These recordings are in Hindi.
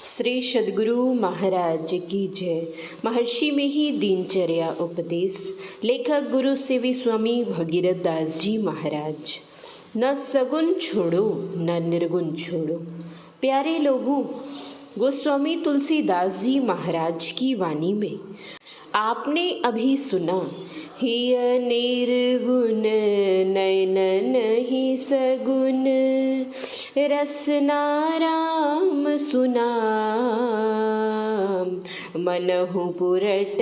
श्री सद्गुरु महाराज की जय। महर्षि में ही दिनचर्या उपदेश। लेखक गुरु सेवी स्वामी भगीरथ दास जी महाराज। न सगुन छोड़ो न निर्गुण छोड़ो। प्यारे लोगों, गोस्वामी तुलसीदास जी महाराज की वाणी में आपने अभी सुना, हिय निर्गुण नयन नहीं सगुन, रसना राम सुनाम, मनहु पुरट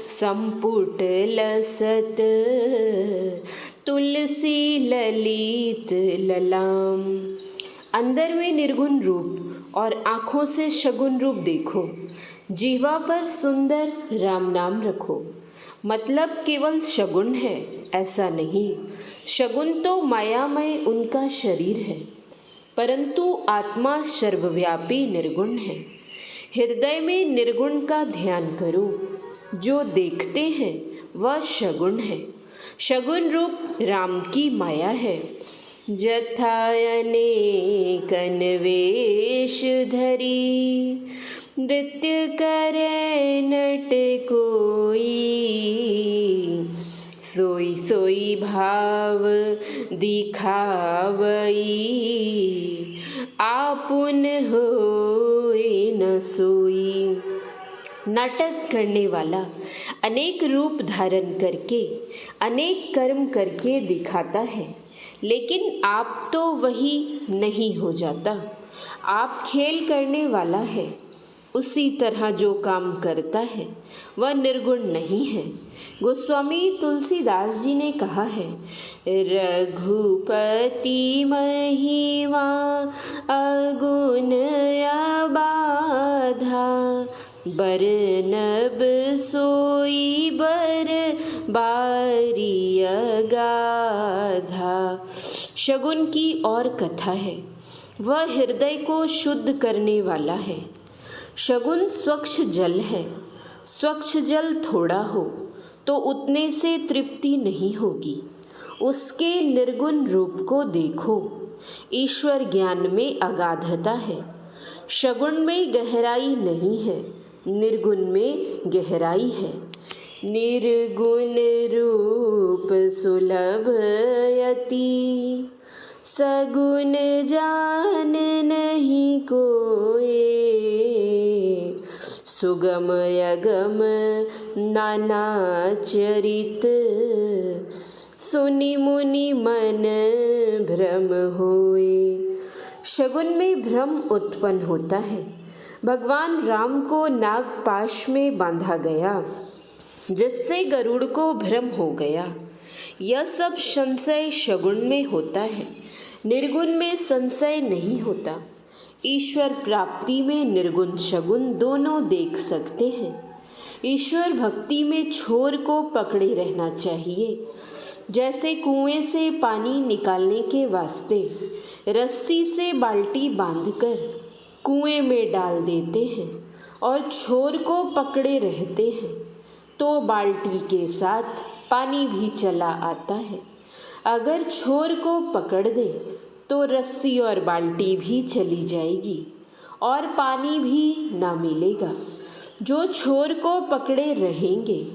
संपुट लसत, तुलसी ललित ललाम। अंदर में निर्गुण रूप और आँखों से शगुन रूप देखो, जीवा पर सुंदर राम नाम रखो। मतलब केवल शगुन है ऐसा नहीं, शगुन तो मायामय उनका शरीर है, परंतु आत्मा सर्वव्यापी निर्गुण है। हृदय में निर्गुण का ध्यान करो, जो देखते हैं वह शगुन है। शगुन रूप राम की माया है। जथायनेकन वेश धरी, नृत्य करे नट कोई, सोई सोई भाव दिखावई, आपुन होए न सोई। नाटक करने वाला अनेक रूप धारण करके अनेक कर्म करके दिखाता है, लेकिन आप तो वही नहीं हो जाता। आप खेल करने वाला है, उसी तरह जो काम करता है वह निर्गुण नहीं है। गोस्वामी तुलसीदास जी ने कहा है, रघुपति महिमा अगुण अबाधा, बरनब सोई बर बारी अगाधा। शगुन की और कथा है, वह हृदय को शुद्ध करने वाला है। शगुन स्वच्छ जल है। स्वच्छ जल थोड़ा हो तो उतने से तृप्ति नहीं होगी। उसके निर्गुण रूप को देखो। ईश्वर ज्ञान में अगाधता है। शगुन में गहराई नहीं है, निर्गुण में गहराई है। निर्गुण रूप सुलभ यति, सगुन जान नहीं कोई, सुगम यगम नाना चरित, सुनि मुनि मन भ्रम होए। शगुन में भ्रम उत्पन्न होता है। भगवान राम को नागपाश में बांधा गया, जिससे गरुड़ को भ्रम हो गया। यह सब संशय शगुन में होता है, निर्गुण में संशय नहीं होता। ईश्वर प्राप्ति में निर्गुण शगुन दोनों देख सकते हैं। ईश्वर भक्ति में छोर को पकड़े रहना चाहिए। जैसे कुएं से पानी निकालने के वास्ते रस्सी से बाल्टी बांधकर कुएं में डाल देते हैं और छोर को पकड़े रहते हैं, तो बाल्टी के साथ पानी भी चला आता है। अगर छोर को पकड़ दे तो रस्सी और बाल्टी भी चली जाएगी और पानी भी ना मिलेगा। जो छोर को पकड़े रहेंगे,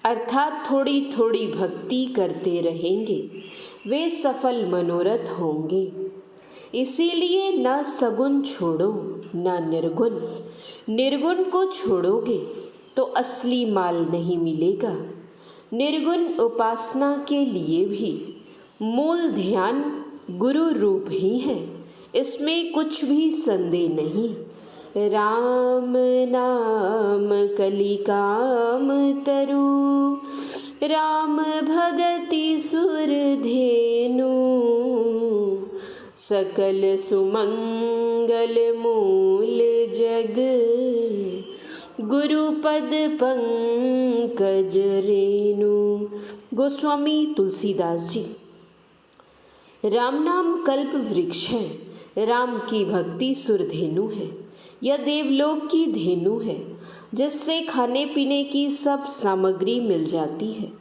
अर्थात थोड़ी थोड़ी भक्ति करते रहेंगे, वे सफल मनोरथ होंगे। इसीलिए न सगुन छोड़ो न निर्गुण। निर्गुण को छोड़ोगे तो असली माल नहीं मिलेगा। निर्गुण उपासना के लिए भी मूल ध्यान गुरु रूप ही है, इसमें कुछ भी संदेह नहीं। राम नाम कलि काम तरु, राम भगति सुर धेनु, सकल सुमंगल मूल जग, गुरुपद पंकज रेणु। गोस्वामी तुलसीदास जी। राम नाम कल्प वृक्ष है। राम की भक्ति सुरधेनु है। यह देवलोक की धेनु है, जिससे खाने पीने की सब सामग्री मिल जाती है।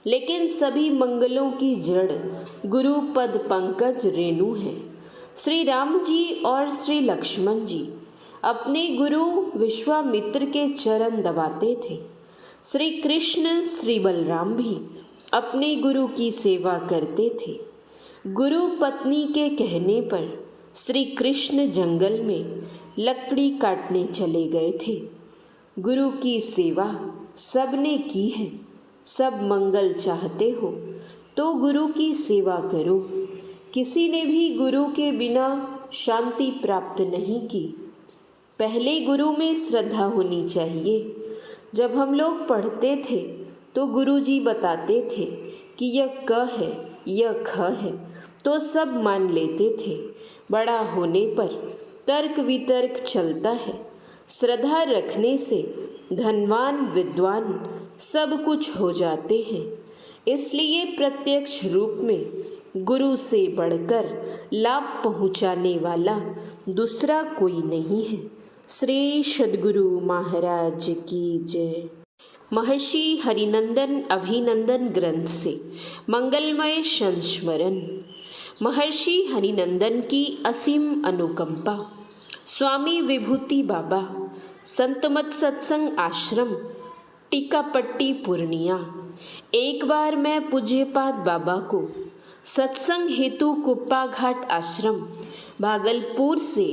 लेकिन सभी मंगलों की जड़ गुरु पद पंकज रेणु है। श्री राम जी और श्री लक्ष्मण जी अपने गुरु विश्वामित्र के चरण दबाते थे। श्री कृष्ण श्री बलराम भी अपने गुरु की सेवा करते थे। गुरु पत्नी के कहने पर श्री कृष्ण जंगल में लकड़ी काटने चले गए थे। गुरु की सेवा सबने की है। सब मंगल चाहते हो तो गुरु की सेवा करो। किसी ने भी गुरु के बिना शांति प्राप्त नहीं की। पहले गुरु में श्रद्धा होनी चाहिए। जब हम लोग पढ़ते थे तो गुरुजी बताते थे कि यह क है, यह ख है, तो सब मान लेते थे। बड़ा होने पर तर्क वितर्क चलता है। श्रद्धा रखने से धनवान विद्वान सब कुछ हो जाते हैं। इसलिए प्रत्यक्ष रूप में गुरु से बढ़कर लाभ पहुँचाने वाला दूसरा कोई नहीं है। श्री सद्गुरु महाराज की जय। महर्षि हरिनंदन अभिनंदन ग्रंथ से मंगलमय संस्मरण। महर्षि हरिनंदन की असीम अनुकंपा। स्वामी विभूति बाबा, संतमत सत्संग आश्रम, टीकापट्टी पूर्णिया। एक बार मैं पूज्यपाद बाबा को सत्संग हेतु कुप्पा घाट आश्रम भागलपुर से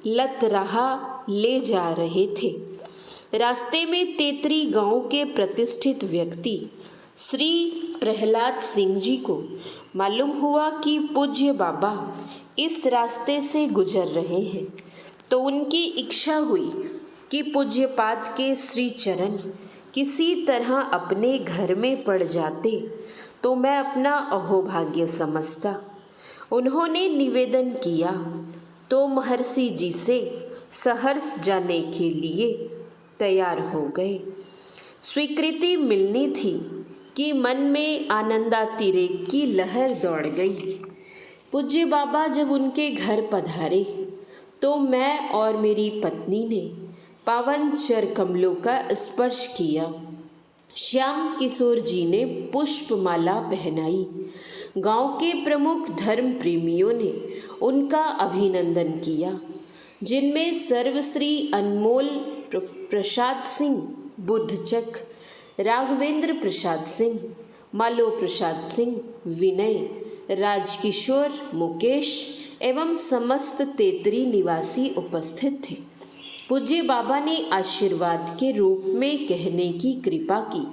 लतराहा ले जा रहे थे। रास्ते में तेतरी गांव के प्रतिष्ठित व्यक्ति श्री प्रहलाद सिंह जी को मालूम हुआ कि पूज्य बाबा इस रास्ते से गुजर रहे हैं, तो उनकी इच्छा हुई कि पूज्यपाद के श्री चरण किसी तरह अपने घर में पड़ जाते तो मैं अपना अहोभाग्य समझता। उन्होंने निवेदन किया तो महर्षि जी से सहर्ष जाने के लिए तैयार हो गए। स्वीकृति मिलनी थी कि मन में आनंदातिरेक की लहर दौड़ गई। पूज्य बाबा जब उनके घर पधारे तो मैं और मेरी पत्नी ने पावन चर कमलों का स्पर्श किया। श्याम किशोर जी ने पुष्पमाला पहनाई। गांव के प्रमुख धर्म प्रेमियों ने उनका अभिनंदन किया, जिनमें सर्वश्री अनमोल प्रसाद सिंह बुद्धचक, राघवेंद्र प्रसाद सिंह, मालो प्रसाद सिंह, विनय, राजकिशोर, मुकेश एवं समस्त तेतरी निवासी उपस्थित थे। पूज्य बाबा ने आशीर्वाद के रूप में कहने की कृपा की,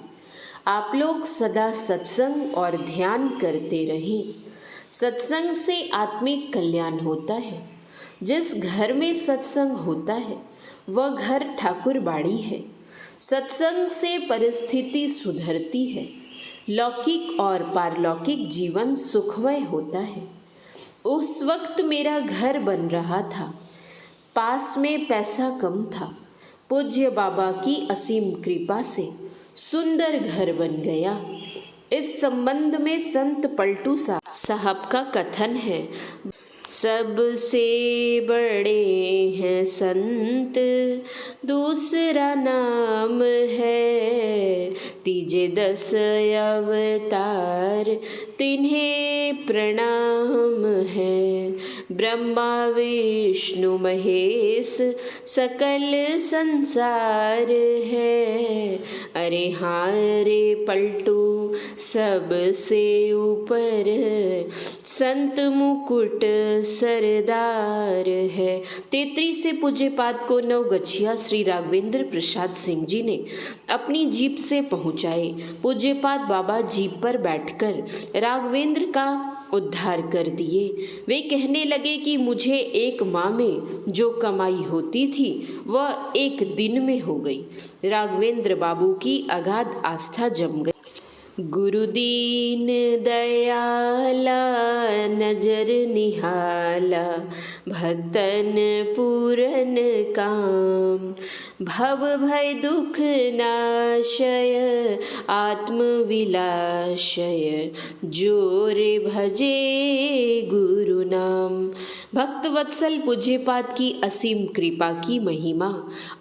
आप लोग सदा सत्संग और ध्यान करते रहें। सत्संग से आत्मिक कल्याण होता है। जिस घर में सत्संग होता है वह घर ठाकुर बाड़ी है। सत्संग से परिस्थिति सुधरती है। लौकिक और पारलौकिक जीवन सुखमय होता है। उस वक्त मेरा घर बन रहा था। पास में पैसा कम था। पूज्य बाबा की असीम कृपा से सुंदर घर बन गया। इस संबंध में संत पलटू साहब का कथन है, सबसे बड़े हैं संत, दूसरा नाम है, तीजे 10 अवतार तिन्हें प्रणाम है। ब्रह्मा विष्णु महेश सकल संसार है, अरे हाँ रे पलटू सबसे ऊपर संत मुकुट सरदार है। तेतरी से पूज्यपाद को नवगछिया श्री राघवेंद्र प्रसाद सिंह जी ने अपनी जीप से पहुंचाए। पूज्यपाद बाबा जीप पर बैठकर राघवेंद्र का उद्धार कर दिए। वे कहने लगे कि मुझे एक माह में जो कमाई होती थी वह एक दिन में हो गई। राघवेंद्र बाबू की अगाध आस्था जम गई। गुरु दीन दयाला नजर निहाला, भक्तन पूरन काम, भव भय दुख नाशय, आत्म विलाशय, जोरे भजे गुरु नाम। भक्त वत्सल पूज्यपाद की असीम कृपा की महिमा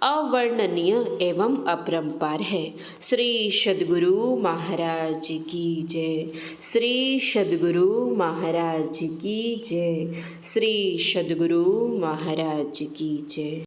अवर्णनीय एवं अपरंपार है। श्री सद्गुरु महाराज की जय। श्री सद्गुरु महाराज की जय। श्री सद्गुरु महाराज की जय।